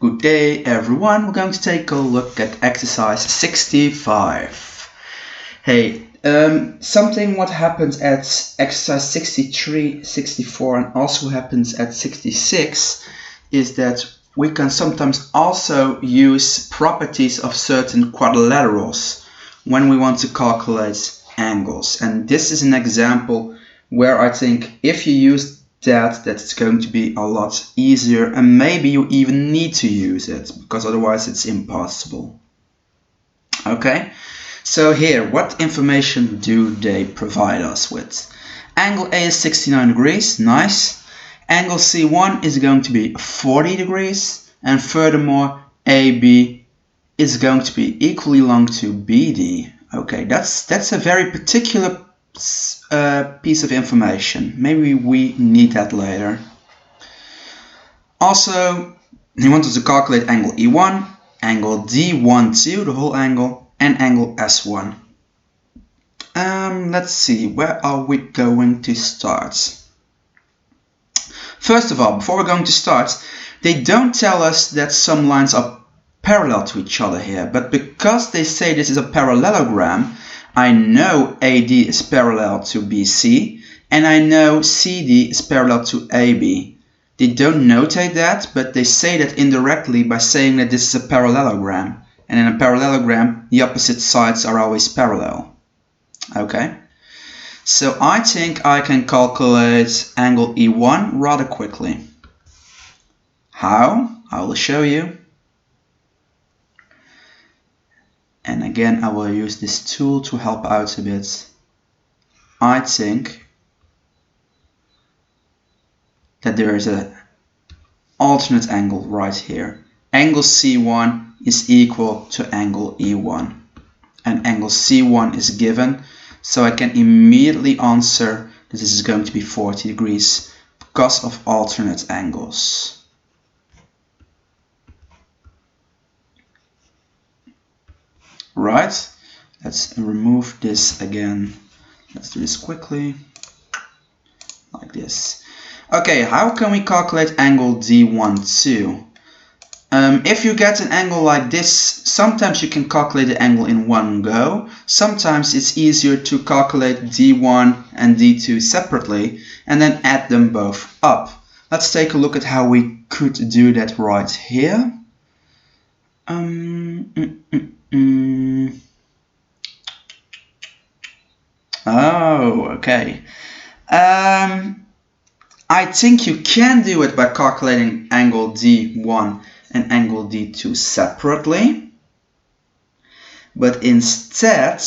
Good day everyone, we're going to take a look at exercise 65. Hey, something what happens at exercise 63, 64 and also happens at 66 is that we can sometimes also use properties of certain quadrilaterals when we want to calculate angles. And this is an example where I think if you use that it's going to be a lot easier, and maybe you even need to use it because otherwise it's impossible. Okay, so here, what information do they provide us with? Angle A is 69 degrees, nice. Angle C1 is going to be 40 degrees, and furthermore AB is going to be equally long to BD. Okay, that's a very particular piece of information. Maybe we need that later. Also, he wanted to calculate angle E1, angle D12, the whole angle, and angle S1. Let's see, where are we going to start? First of all, before we're going to start, they don't tell us that some lines are parallel to each other here, but because they say this is a parallelogram, I know AD is parallel to BC, and I know CD is parallel to AB. They don't notate that, but they say that indirectly by saying that this is a parallelogram. And in a parallelogram, the opposite sides are always parallel. Okay? So I think I can calculate angle E1 rather quickly. How? I will show you. And again, I will use this tool to help out a bit. I think that there is an alternate angle right here. Angle C1 is equal to angle E1. And angle C1 is given, so I can immediately answer that this is going to be 40 degrees because of alternate angles. Right, let's remove this again. Let's do this quickly, like this. Okay, how can we calculate angle D12? If you get an angle like this, sometimes you can calculate the angle in one go. Sometimes it's easier to calculate D1 and D2 separately and then add them both up. Let's take a look at how we could do that right here. Oh, okay. I think you can do it by calculating angle D1 and angle D2 separately. But instead,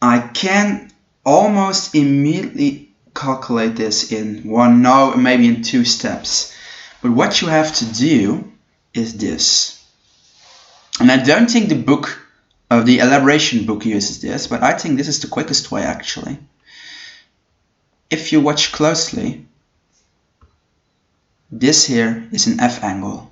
I can almost immediately calculate this in one, no, maybe in two steps. But what you have to do is this. And I don't think the elaboration book uses this, but I think this is the quickest way actually. If you watch closely, this here is an F angle,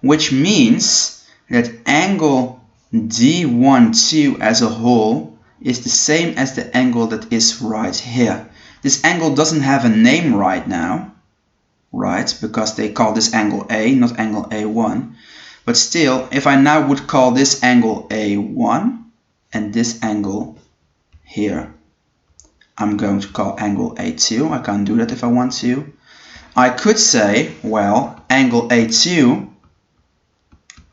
which means that angle D12 as a whole is the same as the angle that is right here. This angle doesn't have a name right now, right? Because they call this angle A, not angle A1. But still, if I now would call this angle A1 and this angle here, I'm going to call angle A2. I can't do that if I want to. I could say, well, angle A2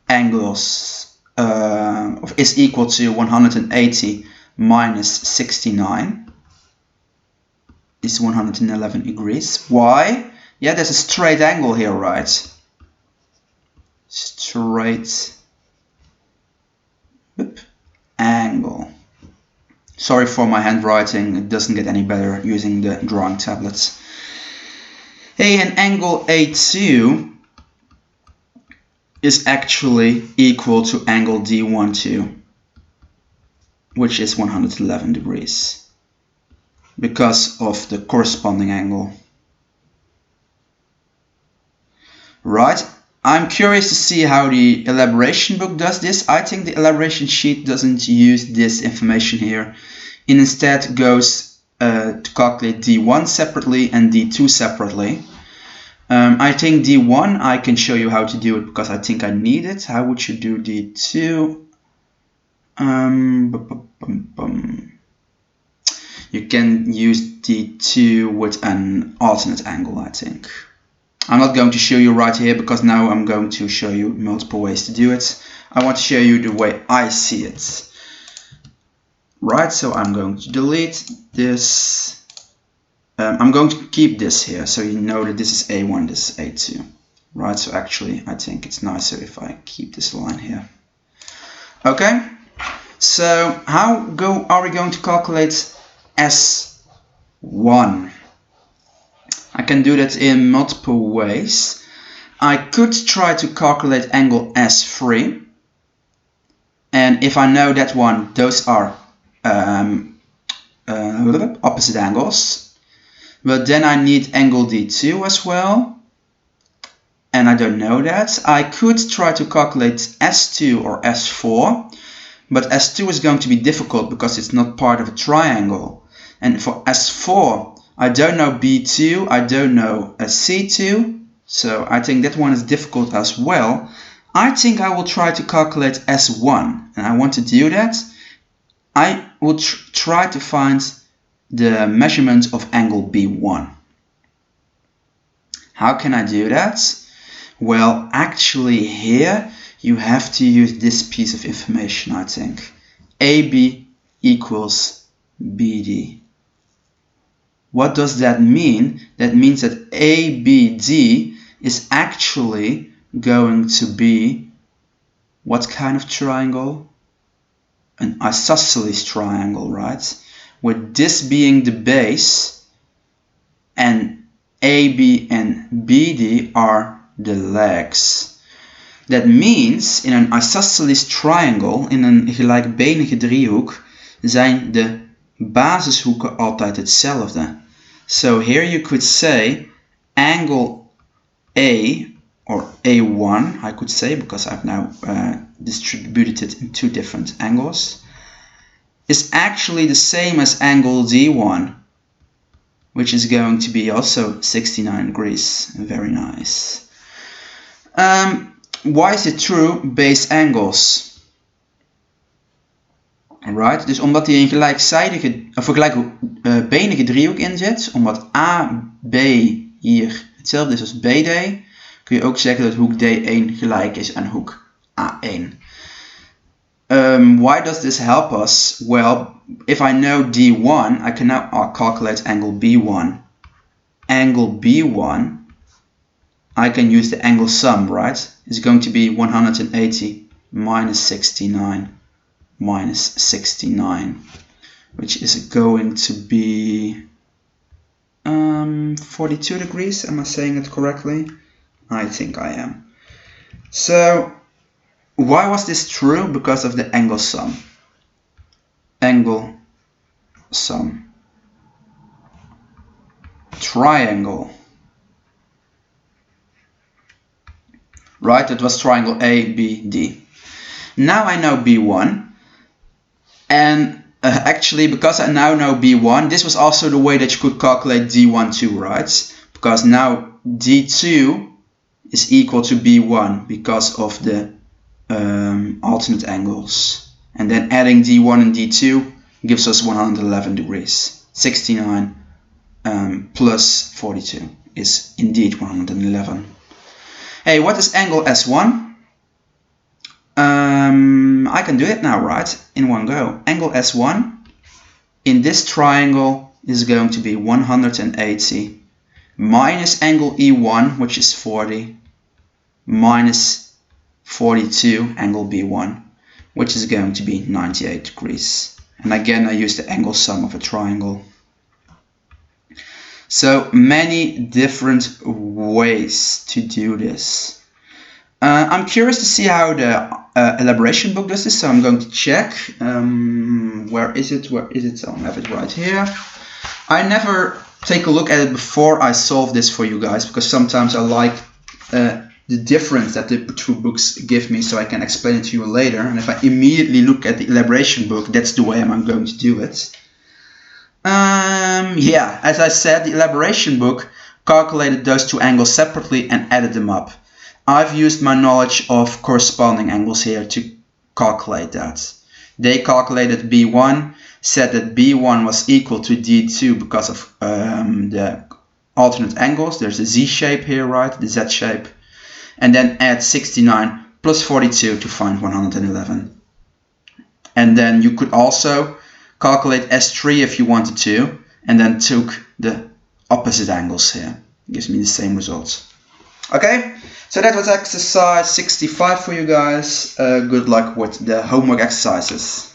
angles is equal to 180 minus 69 is 111 degrees. Why? Yeah, there's a straight angle here, right? Straight angle. Sorry for my handwriting, it doesn't get any better using the drawing tablets. Hey, and angle A2 is actually equal to angle D12, which is 111 degrees because of the corresponding angle. Right? I'm curious to see how the elaboration book does this. I think the elaboration sheet doesn't use this information here. It instead goes to calculate D1 separately and D2 separately. I think D1, I can show you how to do it because I think I need it. How would you do D2? You can use D2 with an alternate angle, I think. I'm not going to show you right here because now I'm going to show you multiple ways to do it. I want to show you the way I see it. Right, so I'm going to delete this. I'm going to keep this here so you know that this is A1, this is A2. Right, so actually I think it's nicer if I keep this line here. Okay, so how are we going to calculate S1? I can do that in multiple ways. I could try to calculate angle S3. And if I know that one, those are opposite angles. But then I need angle D2 as well. And I don't know that. I could try to calculate S2 or S4. But S2 is going to be difficult because it's not part of a triangle. And for S4, I don't know B2, I don't know a C2. So I think that one is difficult as well. I think I will try to calculate S1. And I want to do that. I will try to find the measurement of angle B1. How can I do that? Well, actually here you have to use this piece of information, I think. AB equals BD. What does that mean? That means that ABD is actually going to be what kind of triangle? An isosceles triangle, right? With this being the base and AB and BD are the legs. That means in een isosceles triangle, in een gelijkbenige driehoek, zijn de basishoeken altijd hetzelfde. So here you could say angle A or A1, I could say, because I've now distributed it in two different angles, is actually the same as angle D1, which is going to be also 69 degrees. Very nice. Why is it true? Base angles. Alright, dus omdat hier een gelijkbenige driehoek in zit, omdat AB hier hetzelfde is als BD, kun je ook zeggen dat hoek D1 gelijk is aan hoek A1. Why does this help us? Well, if I know D1, I can now calculate angle B1. Angle B1, I can use the angle sum, right? It's going to be 180 minus 69 minus 69, which is going to be 42 degrees. Am I saying it correctly? I think I am. So why was this true? Because of the angle sum. Angle sum. Triangle. Right, that was triangle ABD. Now I know B1. And actually, because I now know B1, this was also the way that you could calculate D1 too, right? Because now D2 is equal to B1 because of the alternate angles. And then adding D1 and D2 gives us 111 degrees. 69 plus 42 is indeed 111. Hey, what is angle S1? I can do it now, right? In one go. Angle S1 in this triangle is going to be 180 minus angle E1, which is 40, minus 42 angle B1, which is going to be 98 degrees. And again, I use the angle sum of a triangle. So many different ways to do this. I'm curious to see how the elaboration book does this, so I'm going to check. Where is it? Where is it? So I have it right here. I never take a look at it before I solve this for you guys, because sometimes I like the difference that the two books give me, so I can explain it to you later. And if I immediately look at the elaboration book, that's the way I'm going to do it. Yeah, as I said, the elaboration book calculated those two angles separately and added them up. I've used my knowledge of corresponding angles here to calculate that. They calculated B1, said that B1 was equal to D2 because of the alternate angles. There's a Z shape here, right? The Z shape. And then add 69 plus 42 to find 111. And then you could also calculate S3 if you wanted to, and then took the opposite angles here. It gives me the same results. Okay, so that was exercise 65 for you guys. Good luck with the homework exercises.